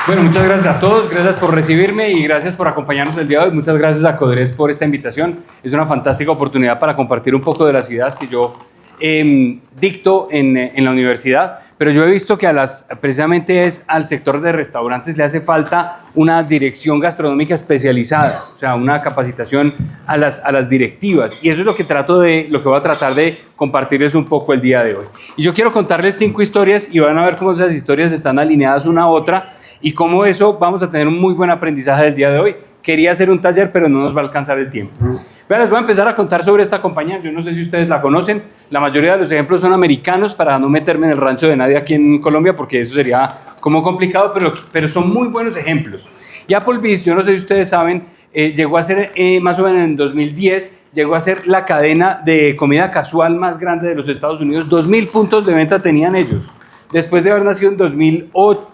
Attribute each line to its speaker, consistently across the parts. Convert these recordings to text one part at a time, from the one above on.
Speaker 1: Bueno, muchas gracias a todos, gracias por recibirme y gracias por acompañarnos el día de hoy. Muchas gracias a Codres por esta invitación. Es una fantástica oportunidad para compartir un poco de las ideas que yo dicto en la universidad, pero yo he visto que precisamente al sector de restaurantes le hace falta una dirección gastronómica especializada, o sea, una capacitación a las directivas, y eso es lo que voy a tratar de compartirles un poco el día de hoy. Y yo quiero contarles 5 historias y van a ver cómo esas historias están alineadas una a otra y cómo eso vamos a tener un muy buen aprendizaje del día de hoy. Quería hacer un taller, pero no nos va a alcanzar el tiempo. Vean, les voy a empezar a contar sobre esta compañía. Yo no sé si ustedes la conocen. La mayoría de los ejemplos son americanos, para no meterme en el rancho de nadie aquí en Colombia, porque eso sería como complicado, pero son muy buenos ejemplos. Y Applebee's, yo no sé si ustedes saben, llegó a ser, más o menos en 2010, llegó a ser la cadena de comida casual más grande de los Estados Unidos. 2.000 puntos de venta tenían ellos. Después de haber nacido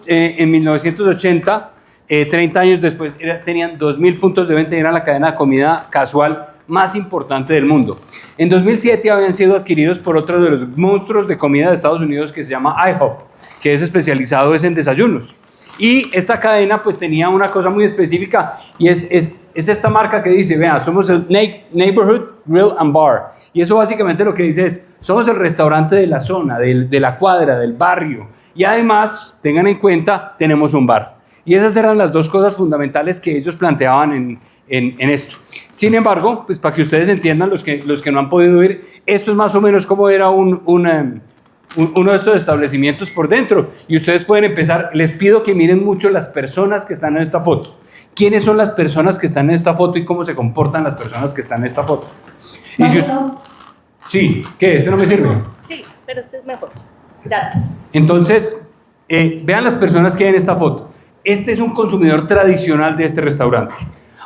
Speaker 1: en 1980, 30 años después tenían 2.000 puntos de venta y eran la cadena de comida casual más importante del mundo. En 2007 habían sido adquiridos por otro de los monstruos de comida de Estados Unidos que se llama IHOP, que es especializado en desayunos. Y esta cadena pues tenía una cosa muy específica y es esta marca que dice, vean, somos el Neighborhood Grill and Bar. Y eso básicamente lo que dice es, somos el restaurante de la zona, de la cuadra, del barrio. Y además, tengan en cuenta, tenemos un bar. Y esas eran las 2 cosas fundamentales que ellos planteaban en esto. Sin embargo, pues para que ustedes entiendan, los que no han podido ir, esto es más o menos como era uno de estos establecimientos por dentro. Y ustedes pueden empezar, les pido que miren mucho las personas que están en esta foto. ¿Quiénes son las personas que están en esta foto y cómo se comportan las personas que están en esta foto? Y si sí, ¿qué? ¿Este no me sirve?
Speaker 2: Sí, pero este es mejor. Gracias.
Speaker 1: Entonces, vean las personas que hay en esta foto. Este es un consumidor tradicional de este restaurante.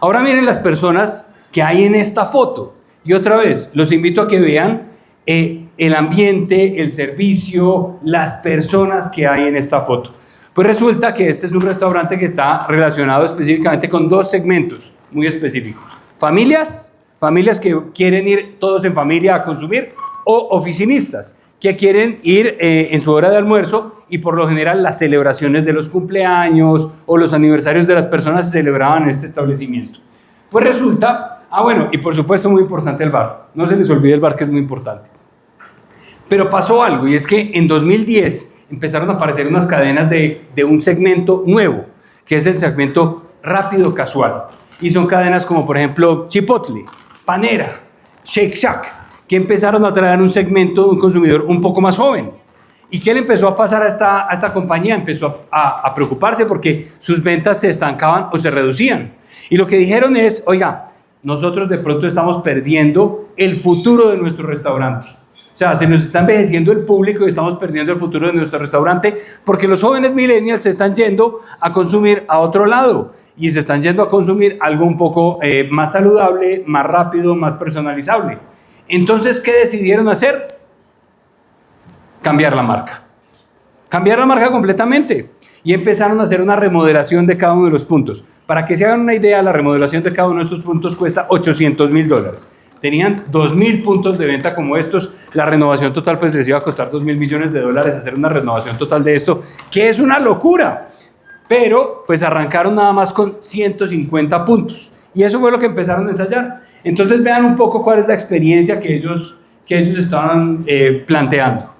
Speaker 1: Ahora miren las personas que hay en esta foto. Y otra vez, los invito a que vean el ambiente, el servicio, las personas que hay en esta foto. Pues resulta que este es un restaurante que está relacionado específicamente con 2 segmentos muy específicos. Familias que quieren ir todos en familia a consumir, o oficinistas que quieren ir en su hora de almuerzo, y por lo general las celebraciones de los cumpleaños o los aniversarios de las personas se celebraban en este establecimiento. Pues resulta, bueno, y por supuesto muy importante el bar, no se les olvide el bar, que es muy importante. Pero pasó algo, y es que en 2010 empezaron a aparecer unas cadenas de un segmento nuevo, que es el segmento rápido casual, y son cadenas como por ejemplo Chipotle, Panera, Shake Shack, que empezaron a traer un segmento de un consumidor un poco más joven. ¿Y qué le empezó a pasar a esta compañía? Empezó a preocuparse porque sus ventas se estancaban o se reducían. Y lo que dijeron es, oiga, nosotros de pronto estamos perdiendo el futuro de nuestro restaurante. O sea, se nos está envejeciendo el público y estamos perdiendo el futuro de nuestro restaurante porque los jóvenes millennials se están yendo a consumir a otro lado y se están yendo a consumir algo un poco más saludable, más rápido, más personalizable. Entonces, ¿qué decidieron hacer? Cambiar la marca. Cambiar la marca completamente. Y empezaron a hacer una remodelación de cada uno de los puntos. Para que se hagan una idea, la remodelación de cada uno de estos puntos cuesta $800.000. Tenían 2.000 puntos de venta como estos. La renovación total pues les iba a costar $2.000 millones hacer una renovación total de esto, que es una locura. Pero pues arrancaron nada más con 150 puntos. Y eso fue lo que empezaron a ensayar. Entonces vean un poco cuál es la experiencia que ellos estaban planteando.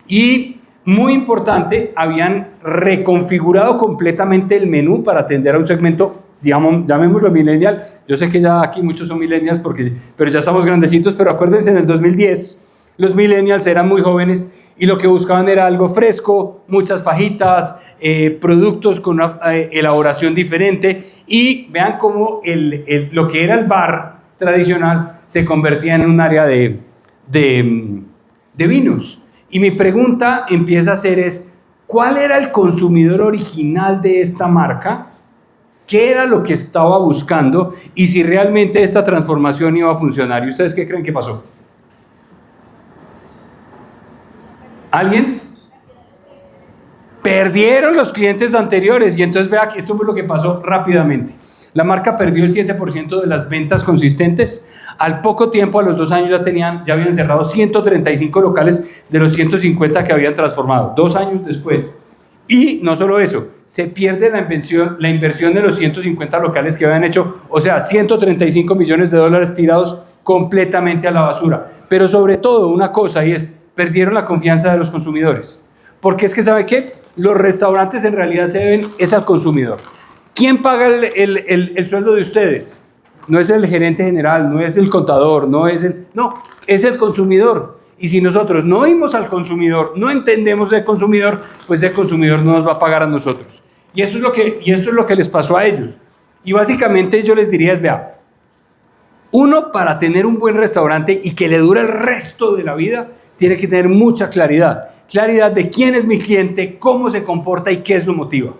Speaker 1: Y muy importante, habían reconfigurado completamente el menú para atender a un segmento, digamos, llamémoslo millennial. Yo sé que ya aquí muchos son millennials, pero ya estamos grandecitos, pero acuérdense, en el 2010 los millennials eran muy jóvenes y lo que buscaban era algo fresco, muchas fajitas, productos con una elaboración diferente, y vean cómo lo que era el bar tradicional se convertía en un área de vinos. Y mi pregunta empieza a ser ¿cuál era el consumidor original de esta marca? ¿Qué era lo que estaba buscando? Y si realmente esta transformación iba a funcionar. ¿Y ustedes qué creen que pasó? ¿Alguien? Perdieron los clientes anteriores. Y entonces vea que esto fue lo que pasó rápidamente. La marca perdió el 7% de las ventas consistentes. Al poco tiempo, a los 2 años, ya habían cerrado 135 locales de los 150 que habían transformado. 2 años después. Y no solo eso, se pierde la inversión de los 150 locales que habían hecho, o sea, 135 millones de dólares tirados completamente a la basura. Pero sobre todo una cosa, y es, perdieron la confianza de los consumidores. Porque es que, ¿sabe qué? Los restaurantes en realidad se deben es al consumidor. ¿Quién paga el sueldo de ustedes? No es el gerente general, no es el contador, no, es el consumidor. Y si nosotros no oímos al consumidor, no entendemos al consumidor, pues el consumidor no nos va a pagar a nosotros. Y esto es lo que les pasó a ellos. Y básicamente yo les diría es, vea, uno para tener un buen restaurante y que le dure el resto de la vida, tiene que tener mucha claridad. Claridad de quién es mi cliente, cómo se comporta y qué es lo motiva.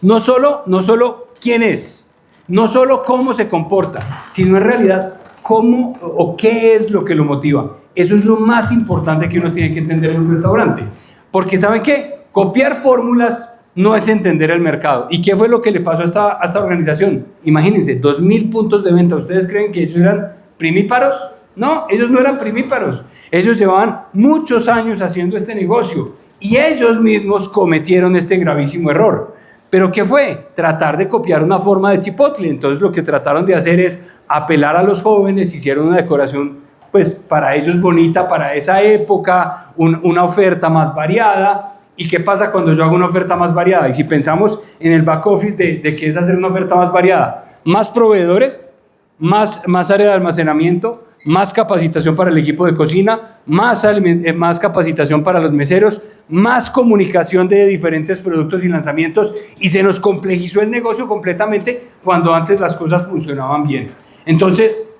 Speaker 1: No solo quién es, no solo cómo se comporta, sino en realidad cómo o qué es lo que lo motiva. Eso es lo más importante que uno tiene que entender en un restaurante. Porque ¿saben qué? Copiar fórmulas no es entender el mercado. ¿Y qué fue lo que le pasó a esta organización? Imagínense, 2,000 puntos de venta. ¿Ustedes creen que ellos eran primíparos? No, ellos no eran primíparos. Ellos llevaban muchos años haciendo este negocio y ellos mismos cometieron este gravísimo error. ¿Pero qué fue? Tratar de copiar una forma de Chipotle. Entonces lo que trataron de hacer es apelar a los jóvenes, hicieron una decoración pues para ellos bonita para esa época, una oferta más variada. ¿Y qué pasa cuando yo hago una oferta más variada? Y si pensamos en el back office de qué es hacer una oferta más variada, más proveedores, más área de almacenamiento, más capacitación para el equipo de cocina, más capacitación para los meseros, más comunicación de diferentes productos y lanzamientos, y se nos complejizó el negocio completamente cuando antes las cosas funcionaban bien. Entonces,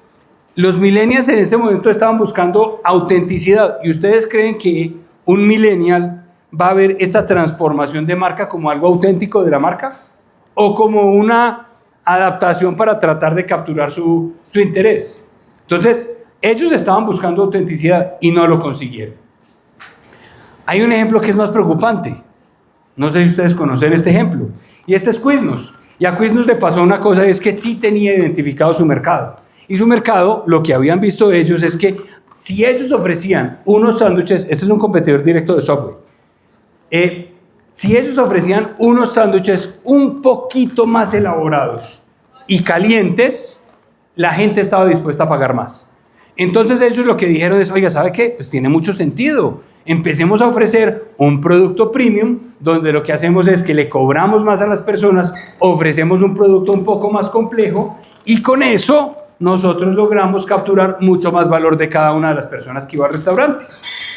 Speaker 1: los millennials en ese momento estaban buscando autenticidad, y ustedes creen que un millennial va a ver esta transformación de marca como algo auténtico de la marca o como una adaptación para tratar de capturar su interés. Entonces, ellos estaban buscando autenticidad y no lo consiguieron. Hay un ejemplo que es más preocupante. No sé si ustedes conocen este ejemplo. Y este es Quiznos. Y a Quiznos le pasó una cosa, es que sí tenía identificado su mercado. Y su mercado, lo que habían visto ellos es que si ellos ofrecían unos sándwiches, este es un competidor directo de Subway, si ellos ofrecían unos sándwiches un poquito más elaborados y calientes, la gente estaba dispuesta a pagar más. Entonces ellos lo que dijeron es, oiga, ¿sabe qué? Pues tiene mucho sentido. Empecemos a ofrecer un producto premium donde lo que hacemos es que le cobramos más a las personas, ofrecemos un producto un poco más complejo y con eso nosotros logramos capturar mucho más valor de cada una de las personas que iba al restaurante.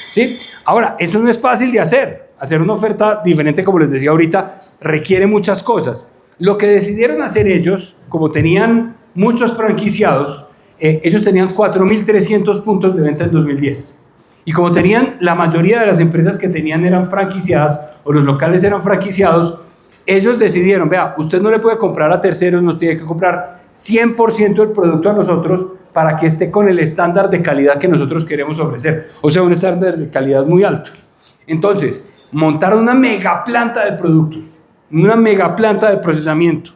Speaker 1: ¿Sí? Ahora, eso no es fácil de hacer. Hacer una oferta diferente, como les decía ahorita, requiere muchas cosas. Lo que decidieron hacer ellos, como tenían muchos franquiciados, ellos tenían 4,300 puntos de venta en 2010. Y como tenían, la mayoría de las empresas que tenían eran franquiciadas, o los locales eran franquiciados, ellos decidieron, vea, usted no le puede comprar a terceros, nos tiene que comprar 100% del producto a nosotros para que esté con el estándar de calidad que nosotros queremos ofrecer. O sea, un estándar de calidad muy alto. Entonces, montaron una mega planta de productos, una mega planta de procesamiento.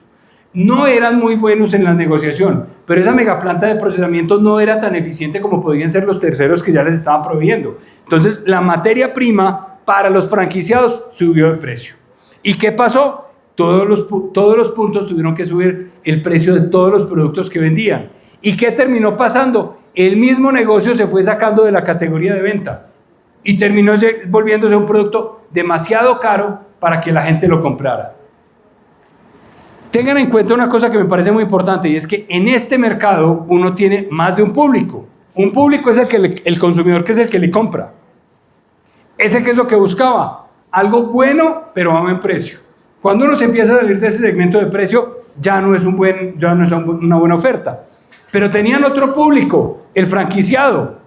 Speaker 1: No eran muy buenos en la negociación, pero esa mega planta de procesamiento no era tan eficiente como podían ser los terceros que ya les estaban proveyendo. Entonces, la materia prima para los franquiciados subió de precio. ¿Y qué pasó? Todos los puntos tuvieron que subir el precio de todos los productos que vendían. ¿Y qué terminó pasando? El mismo negocio se fue sacando de la categoría de venta y terminó volviéndose un producto demasiado caro para que la gente lo comprara. Tengan en cuenta una cosa que me parece muy importante, y es que en este mercado uno tiene más de un público. Un público es el consumidor, que es el que le compra. ¿Ese qué es lo que buscaba? Algo bueno, pero a buen precio. Cuando uno se empieza a salir de ese segmento de precio, ya no es una buena oferta. Pero tenían otro público, el franquiciado.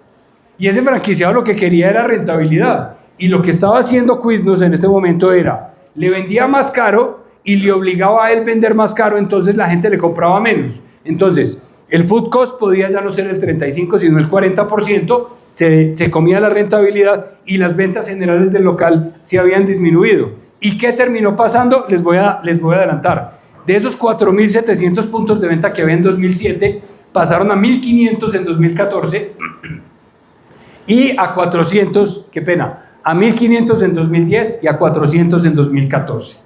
Speaker 1: Y ese franquiciado lo que quería era rentabilidad. Y lo que estaba haciendo Quiznos en este momento era, le vendía más caro y le obligaba a él vender más caro, entonces la gente le compraba menos. Entonces, el food cost podía ya no ser el 35%, sino el 40%, se comía la rentabilidad y las ventas generales del local se habían disminuido. ¿Y qué terminó pasando? Les voy a adelantar. De esos 4,700 puntos de venta que había en 2007, pasaron a 1,500 en 2014 y a 400, qué pena, a 1,500 en 2010 y a 400 en 2014.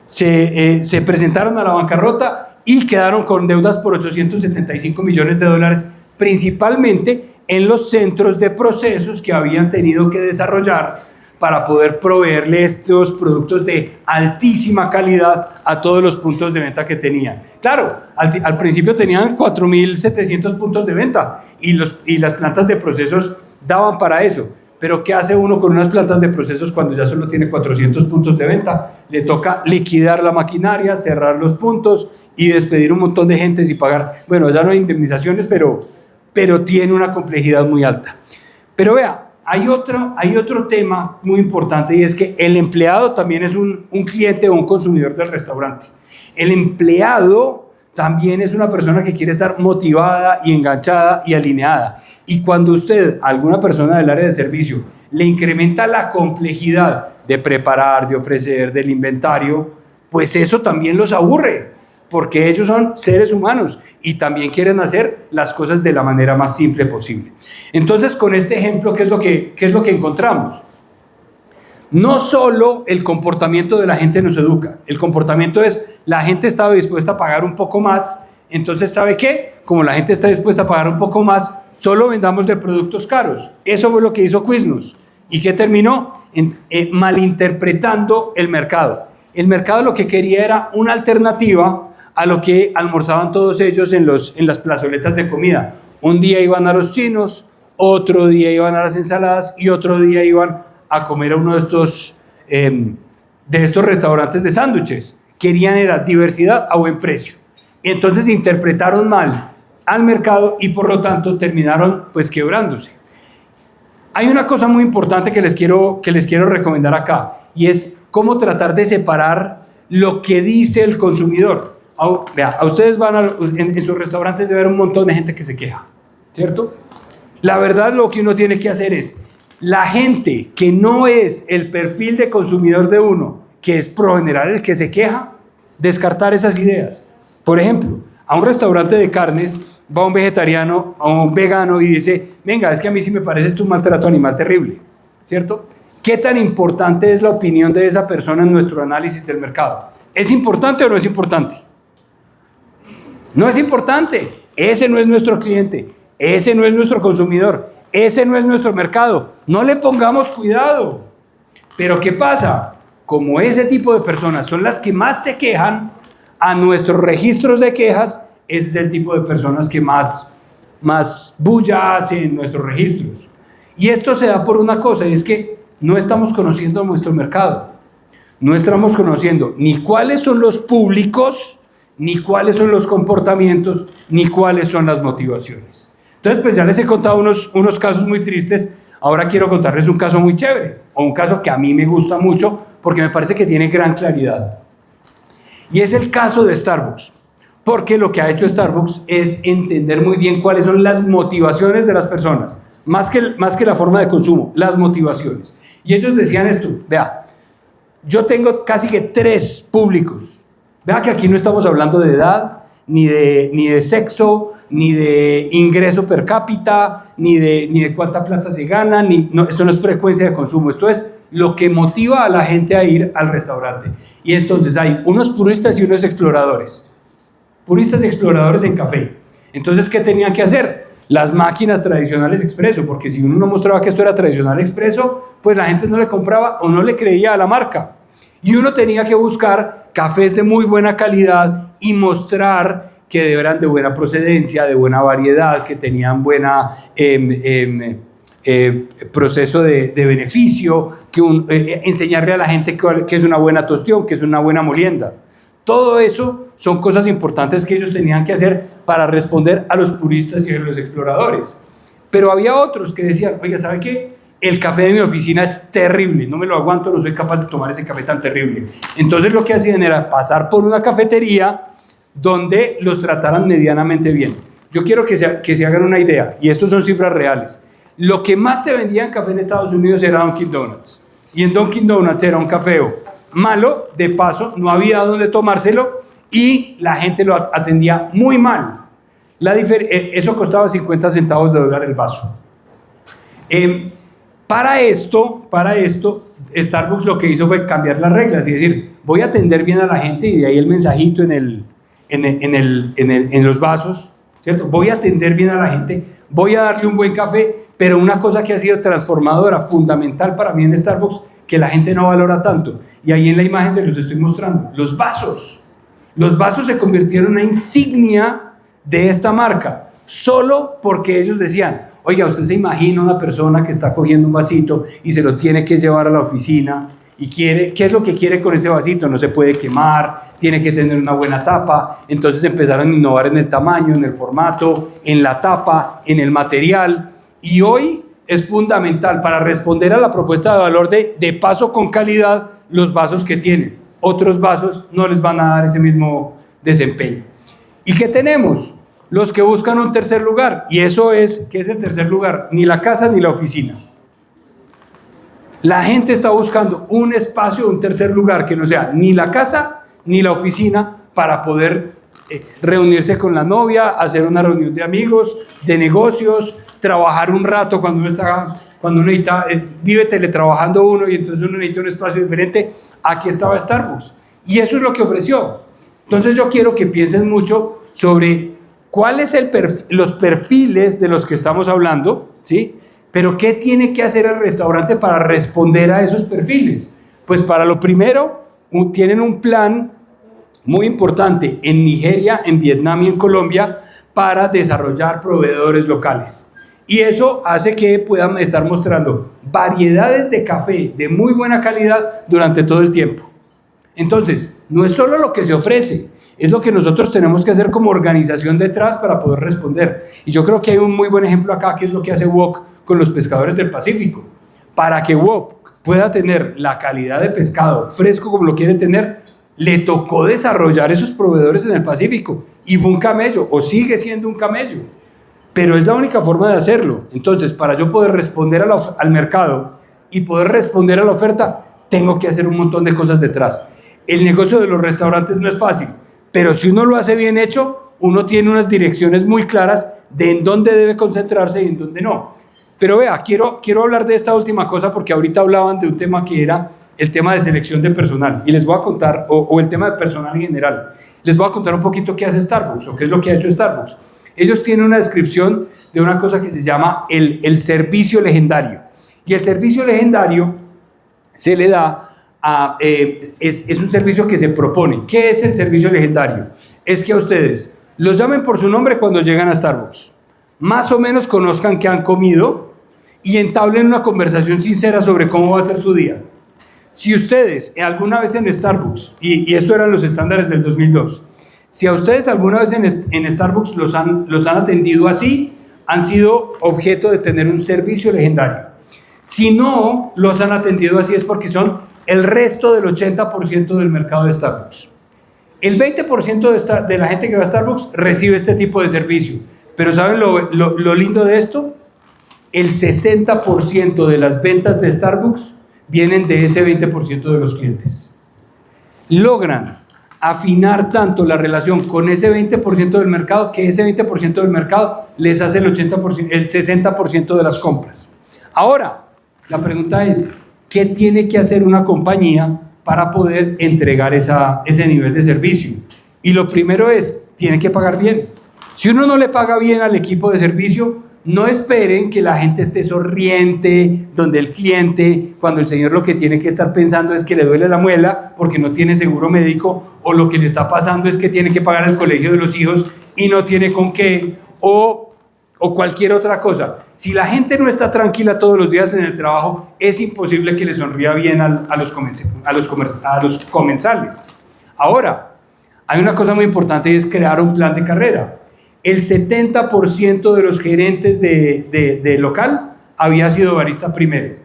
Speaker 1: se presentaron a la bancarrota y quedaron con deudas por 875 millones de dólares, principalmente en los centros de procesos que habían tenido que desarrollar para poder proveerle estos productos de altísima calidad a todos los puntos de venta que tenían. Claro, al principio tenían 4.700 puntos de venta y las plantas de procesos daban para eso. Pero ¿qué hace uno con unas plantas de procesos cuando ya solo tiene 400 puntos de venta? Le toca liquidar la maquinaria, cerrar los puntos y despedir un montón de gente y pagar. Bueno, ya no hay indemnizaciones, pero tiene una complejidad muy alta. Pero vea, hay otro tema muy importante, y es que el empleado también es un cliente o un consumidor del restaurante. El empleado también es una persona que quiere estar motivada y enganchada y alineada. Y cuando usted, alguna persona del área de servicio, le incrementa la complejidad de preparar, de ofrecer, del inventario, pues eso también los aburre, porque ellos son seres humanos y también quieren hacer las cosas de la manera más simple posible. Entonces, con este ejemplo, ¿qué es lo que encontramos? No solo el comportamiento de la gente nos educa, el comportamiento es, la gente estaba dispuesta a pagar un poco más, entonces, ¿sabe qué? Como la gente está dispuesta a pagar un poco más, solo vendamos de productos caros. Eso fue lo que hizo Quiznos. ¿Y qué terminó? Malinterpretando el mercado. El mercado lo que quería era una alternativa a lo que almorzaban todos ellos en las plazoletas de comida. Un día iban a los chinos, otro día iban a las ensaladas y otro día iban a comer a uno de estos restaurantes de sándwiches. Querían era diversidad a buen precio. Entonces interpretaron mal al mercado y por lo tanto terminaron pues quebrándose. Hay una cosa muy importante que les quiero recomendar acá, y es cómo tratar de separar lo que dice el consumidor. A ustedes van en sus restaurantes de ver un montón de gente que se queja, ¿cierto? La verdad, lo que uno tiene que hacer es, la gente que no es el perfil de consumidor de uno, que es por lo general el que se queja, descartar esas ideas. Por ejemplo, a un restaurante de carnes va un vegetariano o un vegano y dice, venga, es que a mí sí me parece un maltrato animal terrible, ¿cierto? ¿Qué tan importante es la opinión de esa persona en nuestro análisis del mercado? ¿Es importante o no es importante? No es importante. Ese no es nuestro cliente, ese no es nuestro consumidor, ese no es nuestro mercado. No le pongamos cuidado. Pero ¿qué pasa? Como ese tipo de personas son las que más se quejan, a nuestros registros de quejas, ese es el tipo de personas que más bulla hacen en nuestros registros. Y esto se da por una cosa, y es que no estamos conociendo nuestro mercado. No estamos conociendo ni cuáles son los públicos, ni cuáles son los comportamientos, ni cuáles son las motivaciones. Entonces, pues ya les he contado unos casos muy tristes. Ahora quiero contarles un caso muy chévere, o un caso que a mí me gusta mucho, porque me parece que tiene gran claridad. Y es el caso de Starbucks, porque lo que ha hecho Starbucks es entender muy bien cuáles son las motivaciones de las personas, más que la forma de consumo, las motivaciones. Y ellos decían esto, vea, yo tengo casi que 3 públicos. Vea que aquí no estamos hablando de edad, ni de sexo, ni de ingreso per cápita, ni de cuánta plata se gana, esto no es frecuencia de consumo, esto es lo que motiva a la gente a ir al restaurante. Y entonces hay unos puristas y unos exploradores. Puristas y exploradores en café. Entonces, ¿qué tenían que hacer? Las máquinas tradicionales expreso, porque si uno no mostraba que esto era tradicional expreso, pues la gente no le compraba o no le creía a la marca. Y uno tenía que buscar cafés de muy buena calidad y mostrar que eran de buena procedencia, de buena variedad, que tenían buena proceso de beneficio, enseñarle a la gente que es una buena tostión, que es una buena molienda. Todo eso son cosas importantes que ellos tenían que hacer para responder a los puristas y a los exploradores. Pero había otros que decían, oiga, ¿sabe qué? El café de mi oficina es terrible, no me lo aguanto, no soy capaz de tomar ese café tan terrible. Entonces lo que hacían era pasar por una cafetería donde los trataran medianamente bien. Yo quiero que se hagan una idea, y estos son cifras reales. Lo que más se vendía en café en Estados Unidos era Dunkin' Donuts. Y en Dunkin' Donuts era un café malo, de paso, no había dónde tomárselo y la gente lo atendía muy mal. Eso costaba 50 centavos de dólar el vaso. Para esto, Starbucks lo que hizo fue cambiar las reglas y decir, voy a atender bien a la gente, y de ahí el mensajito en los vasos, ¿cierto? Voy a atender bien a la gente, voy a darle un buen café, pero una cosa que ha sido transformadora, fundamental para mí en Starbucks, que la gente no valora tanto, y ahí en la imagen se los estoy mostrando, los vasos. Los vasos se convirtieron en una insignia de esta marca, solo porque ellos decían, oiga, usted se imagina una persona que está cogiendo un vasito y se lo tiene que llevar a la oficina y quiere, ¿qué es lo que quiere con ese vasito? No se puede quemar, tiene que tener una buena tapa. Entonces empezaron a innovar en el tamaño, en el formato, en la tapa, en el material, y hoy es fundamental para responder a la propuesta de valor de paso con calidad los vasos que tienen. Otros vasos no les van a dar ese mismo desempeño. ¿Y qué tenemos? Los que buscan un tercer lugar, y eso es, ¿qué es el tercer lugar? Ni la casa ni la oficina. La gente está buscando un espacio, un tercer lugar que no sea ni la casa ni la oficina para poder reunirse con la novia, hacer una reunión de amigos, de negocios, trabajar un rato cuando uno necesita, vive teletrabajando uno y entonces uno necesita un espacio diferente. Aquí estaba Starbucks y eso es lo que ofreció. Entonces yo quiero que piensen mucho sobre cuáles los perfiles de los que estamos hablando, ¿sí? Pero ¿qué tiene que hacer el restaurante para responder a esos perfiles? Pues para lo primero, tienen un plan muy importante en Nigeria, en Vietnam y en Colombia para desarrollar proveedores locales. Y eso hace que puedan estar mostrando variedades de café de muy buena calidad durante todo el tiempo. Entonces, no es solo lo que se ofrece, es lo que nosotros tenemos que hacer como organización detrás para poder responder. Y yo creo que hay un muy buen ejemplo acá, que es lo que hace Wok con los pescadores del Pacífico. Para que Wok pueda tener la calidad de pescado fresco como lo quiere tener, le tocó desarrollar esos proveedores en el Pacífico. Y fue un camello, o sigue siendo un camello. Pero es la única forma de hacerlo. Entonces, para yo poder responder al mercado y poder responder a la oferta, tengo que hacer un montón de cosas detrás. El negocio de los restaurantes no es fácil, pero si uno lo hace bien hecho, uno tiene unas direcciones muy claras de en dónde debe concentrarse y en dónde no. Pero vea, quiero hablar de esta última cosa porque ahorita hablaban de un tema que era el tema de selección de personal, y les voy a contar, o el tema de personal en general, les voy a contar un poquito qué hace Starbucks o qué es lo que ha hecho Starbucks. Ellos tienen una descripción de una cosa que se llama el servicio legendario, y el servicio legendario se le da es un servicio que se propone. ¿Qué es el servicio legendario? Es que a ustedes los llamen por su nombre cuando llegan a Starbucks, más o menos conozcan qué han comido y entablen una conversación sincera sobre cómo va a ser su día. Si ustedes alguna vez en Starbucks, y esto eran los estándares del 2002, si a ustedes alguna vez en Starbucks los han atendido así, han sido objeto de tener un servicio legendario. Si no los han atendido así es porque son el resto del 80% del mercado de Starbucks. El 20% de la gente que va a Starbucks recibe este tipo de servicio. Pero ¿saben lo lindo de esto? El 60% de las ventas de Starbucks vienen de ese 20% de los clientes. Logran afinar tanto la relación con ese 20% del mercado que ese 20% del mercado les hace el 60% de las compras. Ahora, la pregunta es, ¿qué tiene que hacer una compañía para poder entregar ese nivel de servicio? Y lo primero es, tiene que pagar bien. Si uno no le paga bien al equipo de servicio, no esperen que la gente esté sonriente, donde el cliente, cuando el señor lo que tiene que estar pensando es que le duele la muela porque no tiene seguro médico, o lo que le está pasando es que tiene que pagar el colegio de los hijos y no tiene con qué, o cualquier otra cosa. Si la gente no está tranquila todos los días en el trabajo, es imposible que le sonría bien a los comensales. Ahora, hay una cosa muy importante y es crear un plan de carrera. El 70% de los gerentes de local había sido barista primero.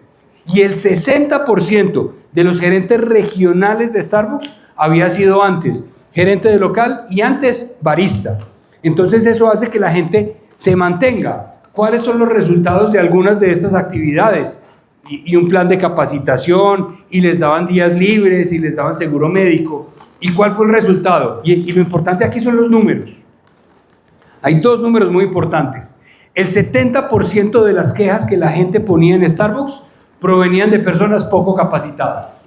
Speaker 1: Y el 60% de los gerentes regionales de Starbucks había sido antes gerente de local y antes barista. Entonces eso hace que la gente se mantenga. ¿Cuáles son los resultados de algunas de estas actividades? Y un plan de capacitación, y les daban días libres, y les daban seguro médico. ¿Y cuál fue el resultado? Y lo importante aquí son los números. Hay dos números muy importantes. El 70% de las quejas que la gente ponía en Starbucks provenían de personas poco capacitadas.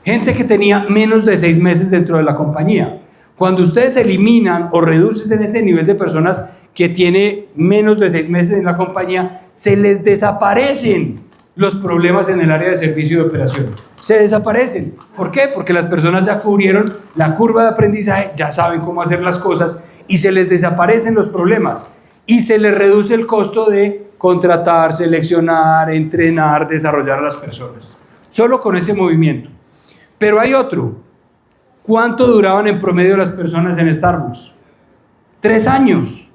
Speaker 1: gente que tenía menos de 6 meses dentro de la compañía. Cuando ustedes eliminan o reducen ese nivel de personas que tiene menos de 6 meses en la compañía, se les desaparecen los problemas en el área de servicio y de operación. Se desaparecen. ¿Por qué? Porque las personas ya cubrieron la curva de aprendizaje, ya saben cómo hacer las cosas y se les desaparecen los problemas. Y se les reduce el costo de contratar, seleccionar, entrenar, desarrollar a las personas. Solo con ese movimiento. Pero hay otro. ¿Cuánto duraban en promedio las personas en Starbucks? 3 años.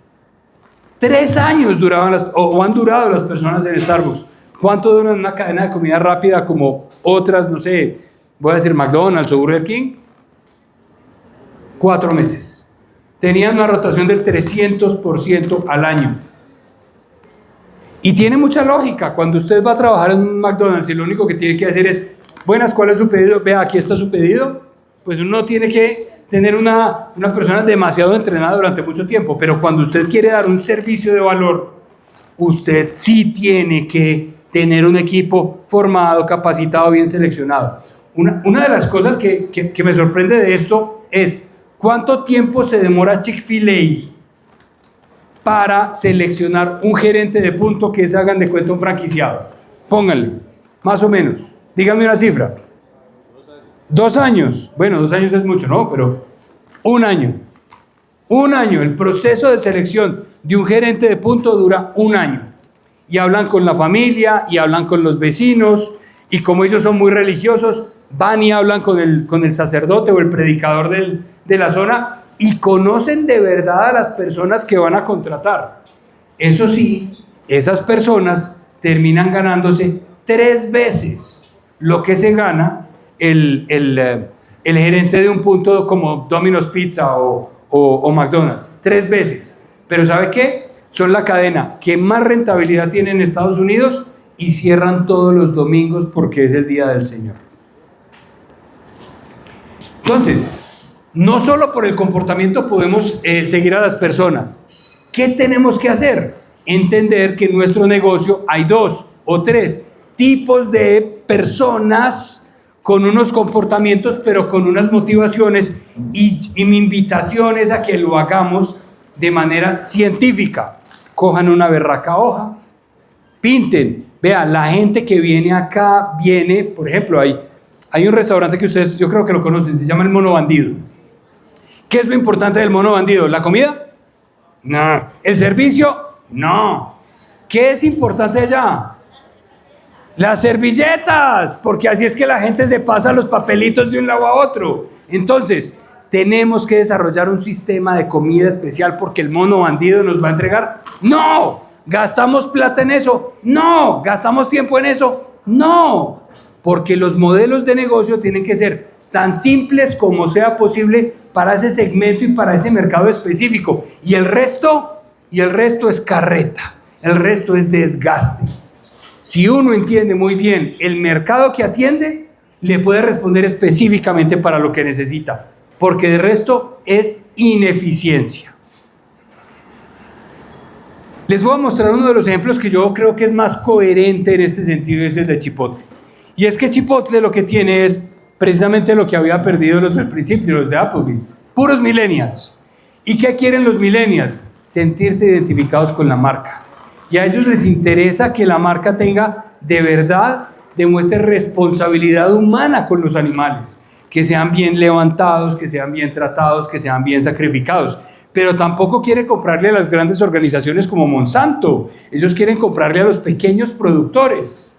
Speaker 1: 3 años duraban o han durado las personas en Starbucks. ¿Cuánto dura en una cadena de comida rápida como otras, no sé, voy a decir McDonald's o Burger King? 4 meses. Tenían una rotación del 300% al año. Y tiene mucha lógica. Cuando usted va a trabajar en un McDonald's y lo único que tiene que hacer es, buenas, ¿cuál es su pedido? Vea, aquí está su pedido. Pues uno tiene que tener una persona demasiado entrenada durante mucho tiempo. Pero cuando usted quiere dar un servicio de valor, usted sí tiene que tener un equipo formado, capacitado, bien seleccionado. Una de las cosas que me sorprende de esto es ¿cuánto tiempo se demora Chick-fil-A para seleccionar un gerente de punto que se hagan de cuenta un franquiciado? Pónganle, más o menos. Díganme una cifra. 2 años. Bueno, 2 años es mucho, ¿no? Pero 1 año. 1 año. El proceso de selección de un gerente de punto dura 1 año. Y hablan con la familia, y hablan con los vecinos, y como ellos son muy religiosos, van y hablan con el sacerdote o el predicador de la zona, y conocen de verdad a las personas que van a contratar. Eso sí, esas personas terminan ganándose 3 veces lo que se gana el gerente de un punto como Domino's Pizza o McDonald's. 3 veces. Pero ¿sabe qué? Son la cadena que más rentabilidad tiene en Estados Unidos y cierran todos los domingos porque es el día del Señor. Entonces, no solo por el comportamiento podemos seguir a las personas. ¿Qué tenemos que hacer? Entender que en nuestro negocio hay 2 o 3 tipos de personas con unos comportamientos, pero con unas motivaciones, y mi invitación es a que lo hagamos de manera científica. Cojan una berraca hoja, pinten. Vean, la gente que viene acá viene, por ejemplo, hay un restaurante que ustedes, yo creo que lo conocen, se llama el Mono Bandido. ¿Qué es lo importante del Mono Bandido? ¿La comida? No. ¿El servicio? No. ¿Qué es importante allá? Las servilletas, porque así es que la gente se pasa los papelitos de un lado a otro. Entonces, tenemos que desarrollar un sistema de comida especial porque el Mono Bandido nos va a entregar. ¡No! ¿Gastamos plata en eso? ¡No! ¿Gastamos tiempo en eso? ¡No! Porque los modelos de negocio tienen que ser tan simples como sea posible para ese segmento y para ese mercado específico. Y el resto es carreta. El resto es desgaste. Si uno entiende muy bien el mercado que atiende, le puede responder específicamente para lo que necesita, porque de resto es ineficiencia. Les voy a mostrar uno de los ejemplos que yo creo que es más coherente en este sentido, es el de Chipotle. Y es que Chipotle lo que tiene es precisamente lo que había perdido los del principio, los de Applebee's, puros millennials. ¿Y qué quieren los millennials? Sentirse identificados con la marca. Y a ellos les interesa que la marca tenga, de verdad, demuestre responsabilidad humana con los animales. Que sean bien levantados, que sean bien tratados, que sean bien sacrificados. Pero tampoco quiere comprarle a las grandes organizaciones como Monsanto. Ellos quieren comprarle a los pequeños productores.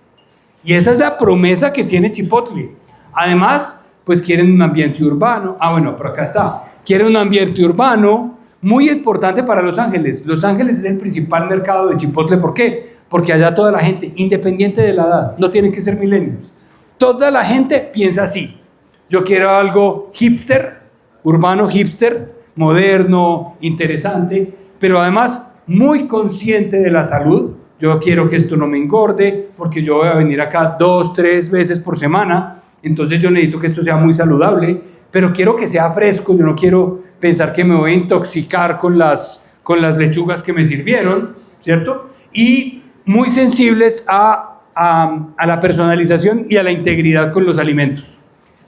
Speaker 1: Y esa es la promesa que tiene Chipotle. Además, pues quieren un ambiente urbano. Bueno, por acá está. Quieren un ambiente urbano muy importante para Los Ángeles. Los Ángeles es el principal mercado de Chipotle. ¿Por qué? Porque allá toda la gente, independiente de la edad, no tienen que ser millennials. Toda la gente piensa así. Yo quiero algo hipster, urbano hipster, moderno, interesante, pero además muy consciente de la salud. Yo quiero que esto no me engorde, porque yo voy a venir acá 2, 3 veces por semana, entonces yo necesito que esto sea muy saludable, pero quiero que sea fresco. Yo no quiero pensar que me voy a intoxicar con las lechugas que me sirvieron, ¿cierto? Y muy sensibles a la personalización y a la integridad con los alimentos.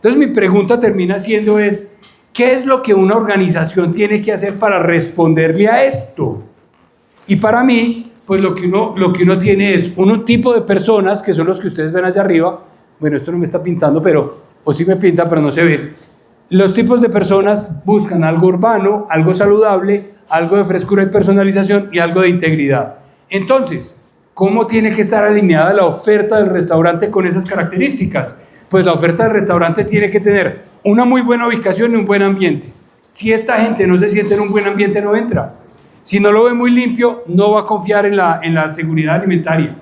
Speaker 1: Entonces mi pregunta termina siendo ¿qué es lo que una organización tiene que hacer para responderle a esto? Y para mí, pues lo que uno tiene es un tipo de personas, que son los que ustedes ven allá arriba. Bueno, esto no me está pintando, o sí me pinta, pero no se ve. Los tipos de personas buscan algo urbano, algo saludable, algo de frescura y personalización y algo de integridad. Entonces, ¿cómo tiene que estar alineada la oferta del restaurante con esas características? Pues la oferta del restaurante tiene que tener una muy buena ubicación y un buen ambiente. Si esta gente no se siente en un buen ambiente, no entra. Si no lo ve muy limpio, no va a confiar en la seguridad alimentaria.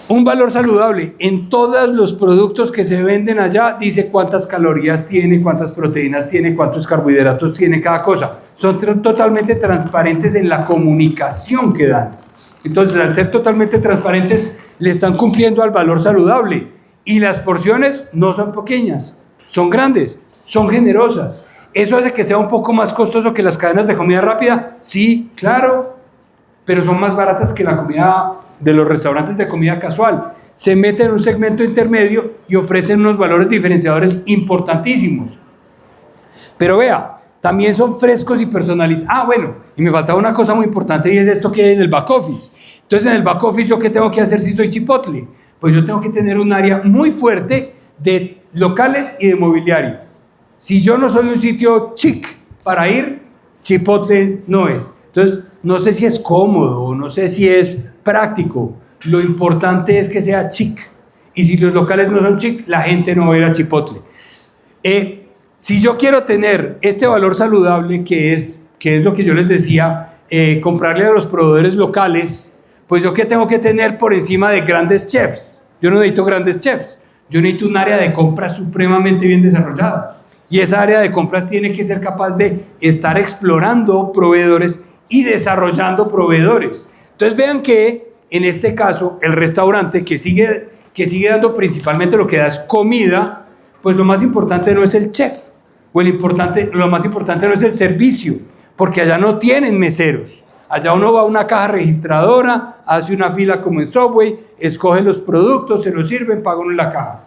Speaker 1: Un valor saludable. En todos los productos que se venden allá, dice cuántas calorías tiene, cuántas proteínas tiene, cuántos carbohidratos tiene cada cosa. Son totalmente transparentes en la comunicación que dan. Entonces, al ser totalmente transparentes, le están cumpliendo al valor saludable. Y las porciones no son pequeñas, son grandes, son generosas. ¿Eso hace que sea un poco más costoso que las cadenas de comida rápida? Sí, claro, pero son más baratas que la comida de los restaurantes de comida casual. Se meten en un segmento intermedio y ofrecen unos valores diferenciadores importantísimos. Pero vea, también son frescos y personalizados. Bueno, y me faltaba una cosa muy importante, y es esto que es el back office. Entonces, en el back office, ¿yo qué tengo que hacer si soy Chipotle? Pues yo tengo que tener un área muy fuerte de locales y de mobiliario. Si yo no soy un sitio chic para ir, Chipotle no es. Entonces, no sé si es cómodo, no sé si es práctico. Lo importante es que sea chic. Y si los locales no son chic, la gente no va a ir a Chipotle. Si yo quiero tener este valor saludable, que es lo que yo les decía, comprarle a los proveedores locales, pues yo qué tengo que tener por encima de grandes chefs. Yo no necesito grandes chefs. Yo necesito un área de compras supremamente bien desarrollada. Y esa área de compras tiene que ser capaz de estar explorando proveedores y desarrollando proveedores. Entonces vean que en este caso el restaurante que sigue dando principalmente lo que da es comida, pues lo más importante no es el chef, lo más importante no es el servicio, porque allá no tienen meseros. Allá uno va a una caja registradora, hace una fila como en Subway, escoge los productos, se los sirven, paga uno en la caja.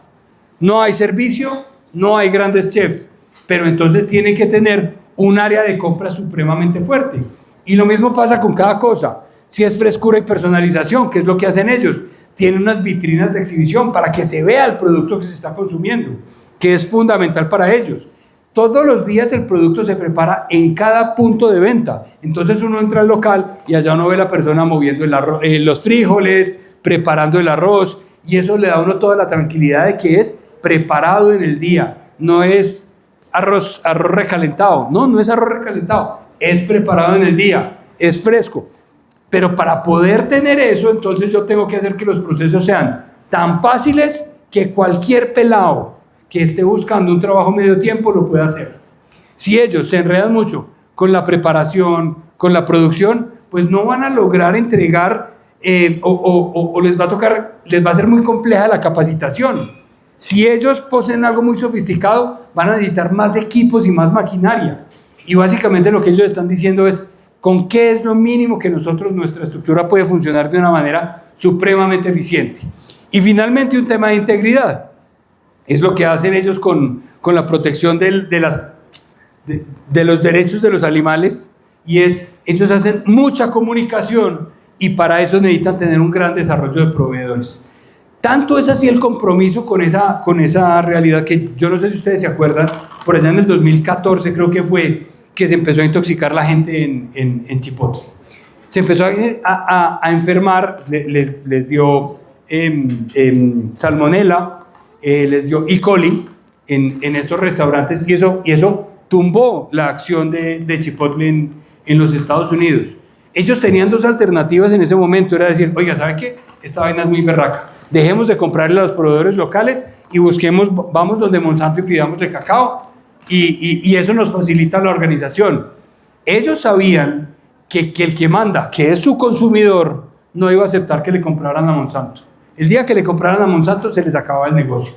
Speaker 1: No hay servicio, no hay grandes chefs, pero entonces tienen que tener un área de compra supremamente fuerte. Y lo mismo pasa con cada cosa. Si es frescura y personalización, ¿qué es lo que hacen ellos? Tienen unas vitrinas de exhibición para que se vea el producto que se está consumiendo, que es fundamental para ellos. Todos los días el producto se prepara en cada punto de venta. Entonces uno entra al local y allá uno ve a la persona moviendo los frijoles, preparando el arroz, y eso le da a uno toda la tranquilidad de que es preparado en el día. No es arroz recalentado. No es arroz recalentado. Es preparado en el día. Es fresco. Pero para poder tener eso, entonces yo tengo que hacer que los procesos sean tan fáciles que cualquier pelado que esté buscando un trabajo medio tiempo lo pueda hacer. Si ellos se enredan mucho con la preparación, con la producción, pues no van a lograr entregar o les va a ser muy compleja la capacitación. Si ellos poseen algo muy sofisticado, van a necesitar más equipos y más maquinaria. Y básicamente lo que ellos están diciendo es, ¿con qué es lo mínimo que nuestra estructura puede funcionar de una manera supremamente eficiente? Y finalmente un tema de integridad. Es lo que hacen ellos con la protección de los derechos de los animales, y ellos hacen mucha comunicación y para eso necesitan tener un gran desarrollo de proveedores. Tanto es así el compromiso con esa realidad que yo no sé si ustedes se acuerdan, por allá en el 2014 creo que fue que se empezó a intoxicar la gente en Chipotle. Se empezó a enfermar, les dio salmonela, les dio E. coli en estos restaurantes, y eso tumbó la acción de Chipotle en los Estados Unidos. Ellos tenían dos alternativas en ese momento, era decir, oiga, ¿sabe qué? Esta vaina es muy berraca, dejemos de comprarle a los proveedores locales y vamos donde Monsanto y pidámosle cacao, y eso nos facilita la organización. Ellos sabían que el que manda, que es su consumidor, no iba a aceptar que le compraran a Monsanto. El día que le compraran a Monsanto se les acababa el negocio.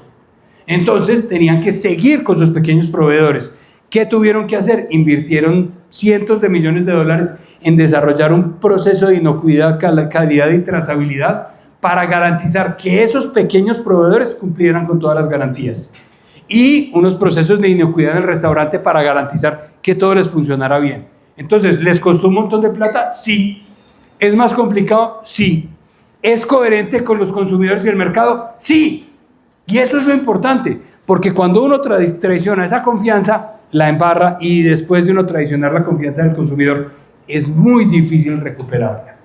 Speaker 1: Entonces tenían que seguir con sus pequeños proveedores. ¿Qué tuvieron que hacer? Invirtieron cientos de millones de dólares en desarrollar un proceso de inocuidad, calidad y trazabilidad para garantizar que esos pequeños proveedores cumplieran con todas las garantías. y unos procesos de inocuidad en el restaurante para garantizar que todo les funcionara bien. Entonces, ¿les costó un montón de plata? Sí. ¿Es más complicado? Sí. ¿Es coherente con los consumidores y el mercado? Sí. Y eso es lo importante, porque cuando uno traiciona esa confianza, la embarra, y después de uno traicionar la confianza del consumidor, es muy difícil recuperarla.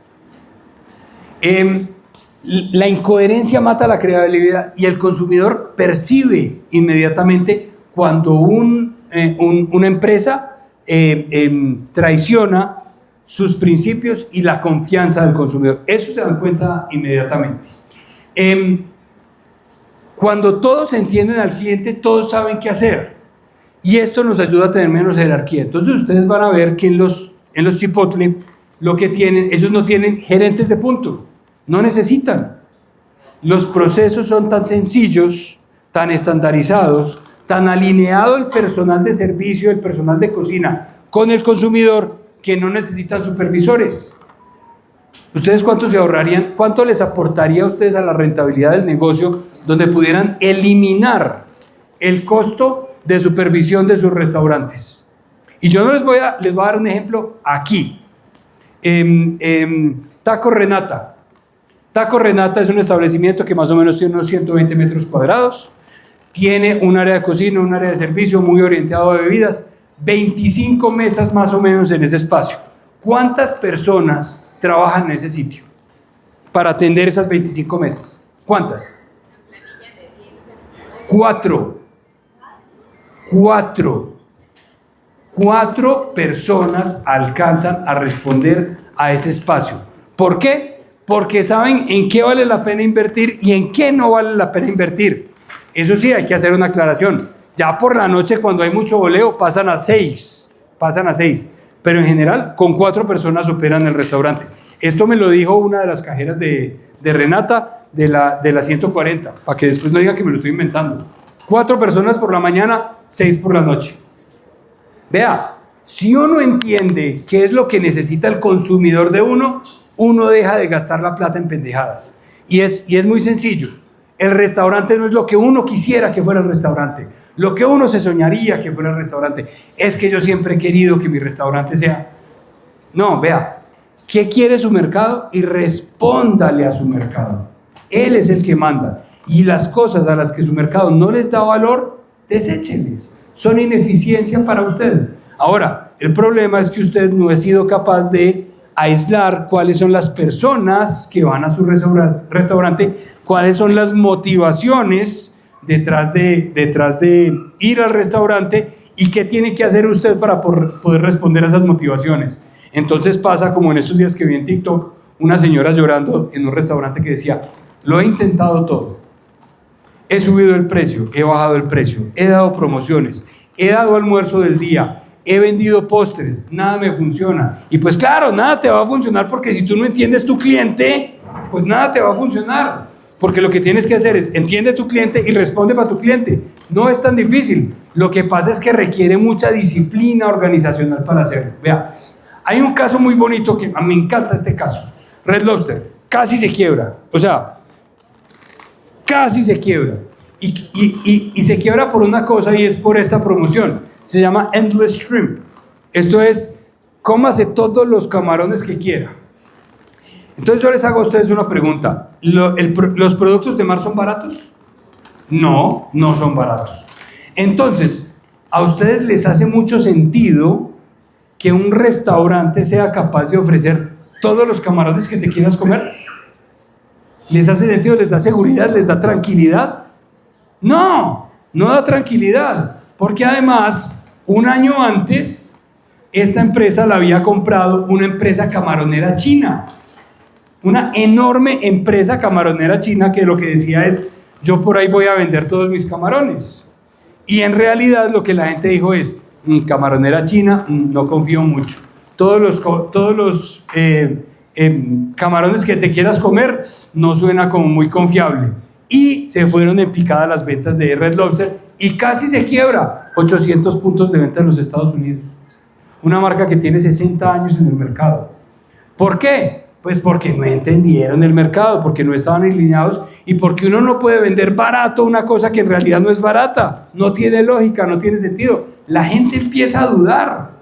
Speaker 1: La incoherencia mata la credibilidad y el consumidor percibe inmediatamente cuando una empresa traiciona sus principios y la confianza del consumidor. Eso se dan cuenta inmediatamente. Cuando todos entienden al cliente, todos saben qué hacer. Y esto nos ayuda a tener menos jerarquía. Entonces ustedes van a ver que en los Chipotle lo que tienen, ellos no tienen gerentes de punto. No necesitan. Los procesos son tan sencillos, tan estandarizados, tan alineado el personal de servicio, el personal de cocina con el consumidor, que no necesitan supervisores. ¿Ustedes cuánto se ahorrarían? ¿Cuánto les aportaría a ustedes a la rentabilidad del negocio donde pudieran eliminar el costo de supervisión de sus restaurantes? Y yo no les voy a dar un ejemplo aquí. Taco Renata. Taco Renata es un establecimiento que más o menos tiene unos 120 metros cuadrados. Tiene un área de cocina, un área de servicio muy orientado a bebidas. 25 mesas más o menos en ese espacio. ¿Cuántas personas trabajan en ese sitio para atender esas 25 mesas? ¿Cuántas? 4. 4 personas alcanzan a responder a ese espacio. ¿Por qué? Porque saben en qué vale la pena invertir y en qué no vale la pena invertir. Eso sí, hay que hacer una aclaración. Ya por la noche, cuando hay mucho voleo, pasan a 6. Pero en general, con 4 personas operan el restaurante. Esto me lo dijo una de las cajeras de Renata, de la 140, para que después no digan que me lo estoy inventando. 4 personas por la mañana, 6 por la noche. Vea, si uno entiende qué es lo que necesita el consumidor de uno deja de gastar la plata en pendejadas. Y es muy sencillo. El restaurante no es lo que uno quisiera que fuera el restaurante, lo que uno se soñaría que fuera el restaurante. Es que yo siempre he querido que mi restaurante sea. No, vea, ¿qué quiere su mercado? Y respóndale a su mercado. Él es el que manda. Y las cosas a las que su mercado no les da valor, deséchenles. Son ineficiencia para usted. Ahora, el problema es que usted no ha sido capaz de aislar cuáles son las personas que van a su restaurante, cuáles son las motivaciones detrás de ir al restaurante y qué tiene que hacer usted para poder responder a esas motivaciones. Entonces pasa como en estos días que vi en TikTok una señora llorando en un restaurante que decía: lo he intentado todo, he subido el precio, he bajado el precio, he dado promociones, he dado almuerzo del día, he vendido postres, nada me funciona. Y pues claro, nada te va a funcionar, porque si tú no entiendes tu cliente, pues nada te va a funcionar. Porque lo que tienes que hacer es entiende tu cliente y responde para tu cliente. No es tan difícil. Lo que pasa es que requiere mucha disciplina organizacional para hacerlo. Vea, hay un caso muy bonito que a mí me encanta este caso. Red Lobster casi se quiebra. O sea, casi se quiebra. Y se quiebra por una cosa, y es por esta promoción. Se llama Endless Shrimp. Esto es, cómase todos los camarones que quiera. Entonces yo les hago a ustedes una pregunta. ¿Los productos de mar son baratos? No, no son baratos. Entonces, ¿a ustedes les hace mucho sentido que un restaurante sea capaz de ofrecer todos los camarones que te quieras comer? ¿Les hace sentido? ¿Les da seguridad? ¿Les da tranquilidad? No, no da tranquilidad. Porque además, un año antes, esta empresa la había comprado una empresa camaronera china. Una enorme empresa camaronera china que lo que decía es: yo por ahí voy a vender todos mis camarones. Y en realidad lo que la gente dijo es: camaronera china, no confío mucho. Todos los camarones que te quieras comer no suena como muy confiable. Y se fueron en picada las ventas de Red Lobster y casi se quiebra. 800 puntos de venta en los Estados Unidos. Una marca que tiene 60 años en el mercado. ¿Por qué? Pues porque no entendieron el mercado, porque no estaban alineados y porque uno no puede vender barato una cosa que en realidad no es barata, no tiene lógica, no tiene sentido. La gente empieza a dudar.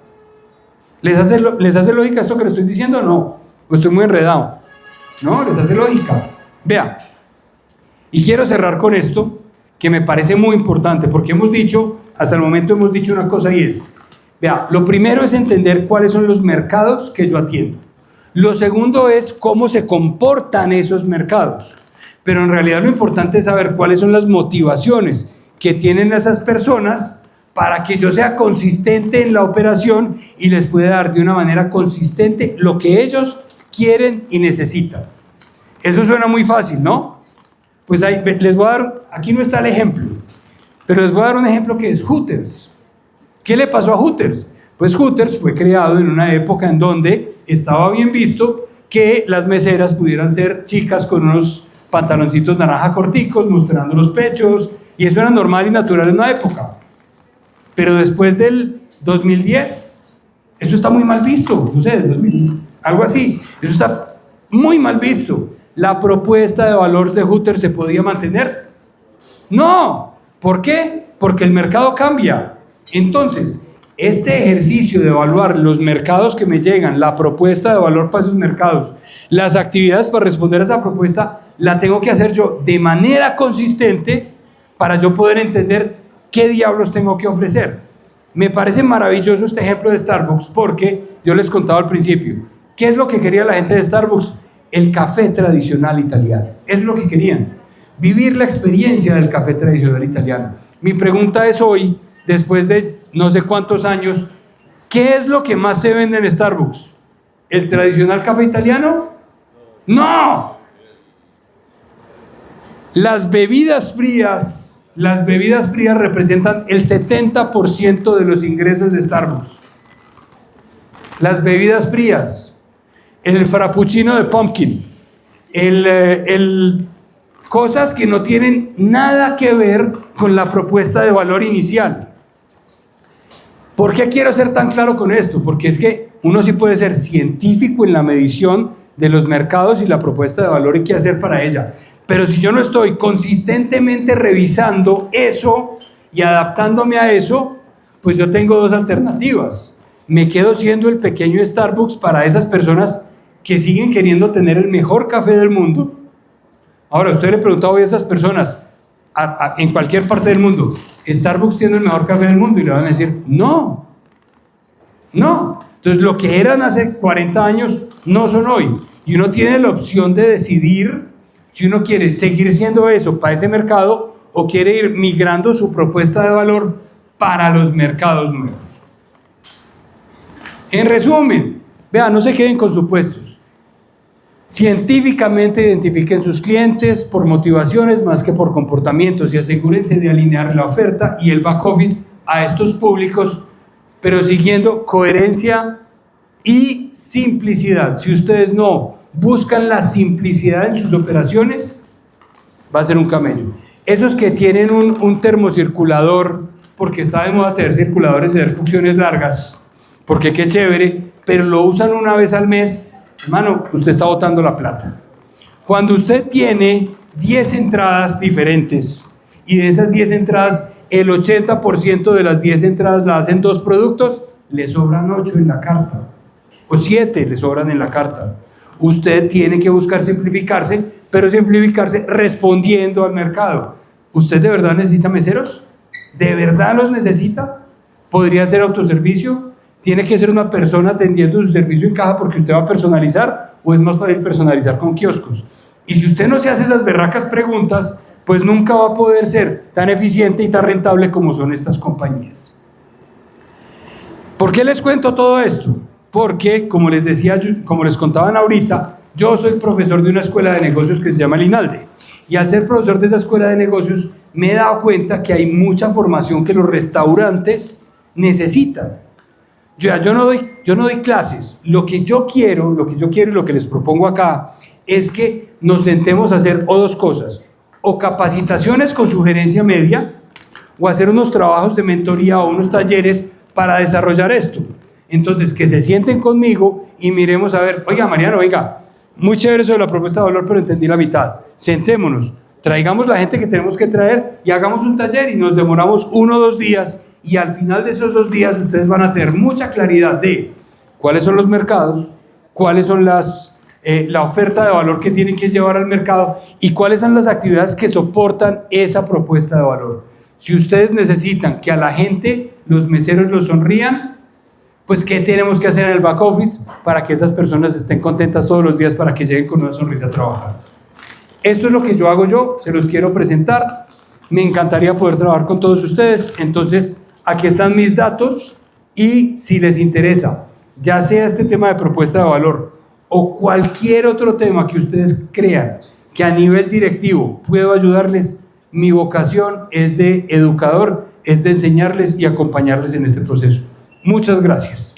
Speaker 1: ¿Les hace lógica esto que les estoy diciendo? No, o estoy muy enredado. No, les hace lógica. Vea, y quiero cerrar con esto, que me parece muy importante, porque hasta el momento hemos dicho una cosa y es, vea, lo primero es entender cuáles son los mercados que yo atiendo. Lo segundo es cómo se comportan esos mercados. Pero en realidad lo importante es saber cuáles son las motivaciones que tienen esas personas para que yo sea consistente en la operación y les pueda dar de una manera consistente lo que ellos quieren y necesitan. Eso suena muy fácil, ¿no? Pues ahí, les voy a dar, aquí no está el ejemplo, pero les voy a dar un ejemplo que es Hooters. ¿Qué le pasó a Hooters? Pues Hooters fue creado en una época en donde estaba bien visto que las meseras pudieran ser chicas con unos pantaloncitos naranja corticos, mostrando los pechos, y eso era normal y natural en una época. Pero después del 2010, eso está muy mal visto, no sé, 2000, algo así, eso está muy mal visto. ¿La propuesta de valor de Hooters se podía mantener? No. ¿Por qué? Porque el mercado cambia. Entonces, este ejercicio de evaluar los mercados que me llegan, la propuesta de valor para esos mercados, las actividades para responder a esa propuesta, la tengo que hacer yo de manera consistente para yo poder entender qué diablos tengo que ofrecer. Me parece maravilloso este ejemplo de Starbucks porque yo les contaba al principio, ¿qué es lo que quería la gente de Starbucks? El café tradicional italiano. Es lo que querían, vivir la experiencia del café tradicional italiano. Mi pregunta es hoy, después de no sé cuántos años, ¿qué es lo que más se vende en Starbucks? ¿El tradicional café italiano? ¡No! Las bebidas frías representan el 70% de los ingresos de Starbucks. Las bebidas frías, el frappuccino de pumpkin, cosas que no tienen nada que ver con la propuesta de valor inicial. ¿Por qué quiero ser tan claro con esto? Porque es que uno sí puede ser científico en la medición de los mercados y la propuesta de valor y qué hacer para ella. Pero si yo no estoy consistentemente revisando eso y adaptándome a eso, pues yo tengo dos alternativas. Me quedo siendo el pequeño Starbucks para esas personas que siguen queriendo tener el mejor café del mundo. Ahora, usted le preguntaba hoy a esas personas, en cualquier parte del mundo, ¿Starbucks tiene el mejor café del mundo? Y le van a decir, no. Entonces, lo que eran hace 40 años, no son hoy. Y uno tiene la opción de decidir si uno quiere seguir siendo eso para ese mercado o quiere ir migrando su propuesta de valor para los mercados nuevos. En resumen, vean, no se queden con supuestos. Científicamente identifiquen sus clientes por motivaciones más que por comportamientos y asegúrense de alinear la oferta y el back office a estos públicos, pero siguiendo coherencia y simplicidad. Si ustedes no buscan la simplicidad en sus operaciones, va a ser un camello. Esos que tienen un termocirculador, porque está de moda tener circuladores de funciones largas, porque qué chévere, pero lo usan una vez al mes, hermano, usted está botando la plata. Cuando usted tiene 10 entradas diferentes y de esas 10 entradas, el 80% de las 10 entradas las hacen 2 productos, le sobran 8 en la carta, o 7 le sobran en la carta. Usted tiene que buscar simplificarse, pero simplificarse respondiendo al mercado. ¿Usted de verdad necesita meseros? ¿De verdad los necesita? ¿Podría ser autoservicio? ¿Tiene que ser una persona atendiendo su servicio en caja porque usted va a personalizar? ¿O es más fácil personalizar con kioscos? Y si usted no se hace esas berracas preguntas, pues nunca va a poder ser tan eficiente y tan rentable como son estas compañías. ¿Por qué les cuento todo esto? Porque, como les decía, como les contaban ahorita, yo soy profesor de una escuela de negocios que se llama Linalde. Y al ser profesor de esa escuela de negocios, me he dado cuenta que hay mucha formación que los restaurantes necesitan. Yo no doy clases. Lo que yo quiero y lo que les propongo acá es que nos sentemos a hacer o dos cosas, o capacitaciones con sugerencia media, o hacer unos trabajos de mentoría o unos talleres para desarrollar esto. Entonces, que se sienten conmigo y miremos a ver, oiga, Mariano, muy chévere eso de la propuesta de valor, pero entendí la mitad. Sentémonos, traigamos la gente que tenemos que traer y hagamos un taller y nos demoramos 1 o 2 días y al final de esos 2 días ustedes van a tener mucha claridad de cuáles son los mercados, cuáles son la oferta de valor que tienen que llevar al mercado y cuáles son las actividades que soportan esa propuesta de valor. Si ustedes necesitan que a la gente, los meseros los sonrían, pues ¿qué tenemos que hacer en el back office para que esas personas estén contentas todos los días para que lleguen con una sonrisa a trabajar? Esto es lo que yo hago, se los quiero presentar. Me encantaría poder trabajar con todos ustedes. Entonces, aquí están mis datos y si les interesa, ya sea este tema de propuesta de valor o cualquier otro tema que ustedes crean que a nivel directivo puedo ayudarles, mi vocación es de educador, es de enseñarles y acompañarles en este proceso. Muchas gracias.